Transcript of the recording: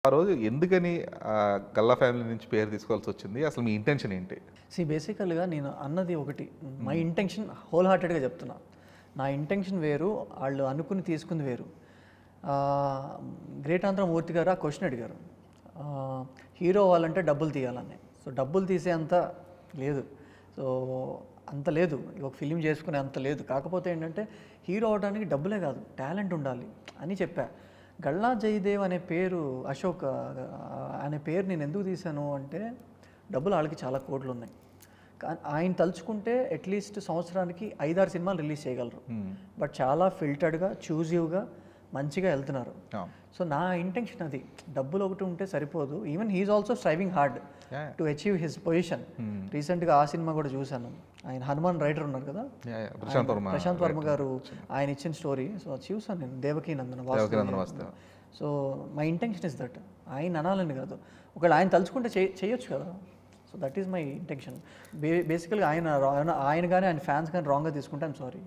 ఆ రోజు ఎందుకని గల్లా ఫ్యామిలీ నుంచి పేరు తీసుకోవాల్సొచ్చింది? అసలు మీ ఇంటెన్షన్ ఏంటి? బేసికల్‌గా నేను అన్నది ఒకటి. మై ఇంటెన్షన్ హోల్ హార్టెడ్‌గా చెప్తున్నా. నా ఇంటెన్షన్ వేరు. ఆళ్ళు అనుకుని తీసుకుంది వేరు. గ్రేట్ ఆంధ్ర మూర్తి గారు ఆ క్వెషన్ అడిగారు. హీరో అవ్వాలంటే డబ్బులు తీయాలని. సో డబ్బులు తీసే అంత లేదు. సో అంత లేదు. ఒక ఫిల్మ్ చేసుకునే అంత లేదు. కాకపోతే ఏంటంటే హీరో అవ్వడానికి డబ్బులే కాదు, టాలెంట్ ఉండాలి అని చెప్పా. గల్లా జయదేవ్ అనే పేరు, అశోక్ అనే పేరు నేను ఎందుకు తీశాను అంటే, డబ్బులు వాళ్ళకి చాలా కోట్లు ఉన్నాయి. ఆయన తలుచుకుంటే అట్లీస్ట్ సంవత్సరానికి 5-6 సినిమాలు రిలీజ్ చేయగలరు. బట్ చాలా ఫిల్టర్డ్గా, చూజివ్గా మంచిగా వెళ్తున్నారు. సో నా ఇంటెన్షన్ అది. డబ్బులు ఒకటి ఉంటే సరిపోదు. Even he's also striving hard to achieve his position. రీసెంట్గా ఆ సినిమా కూడా చూశాను. ఆయన హనుమాన్ రైటర్ ఉన్నారు కదా, ప్రశాంత్ వర్మ గారు, ఆయన ఇచ్చిన స్టోరీ. సో అది చూసాను నేను, దేవకీ నందన వాస్తవ. So my intention is that. ఆయన అనాలని కాదు, ఒకవేళ ఆయన తలుచుకుంటే చేయొచ్చు కదా. So that is my intention. బేసికల్గా ఆయన కానీ ఆయన ఫ్యాన్స్ కానీ రాంగ్గా తీసుకుంటే ఐమ్ సారీ.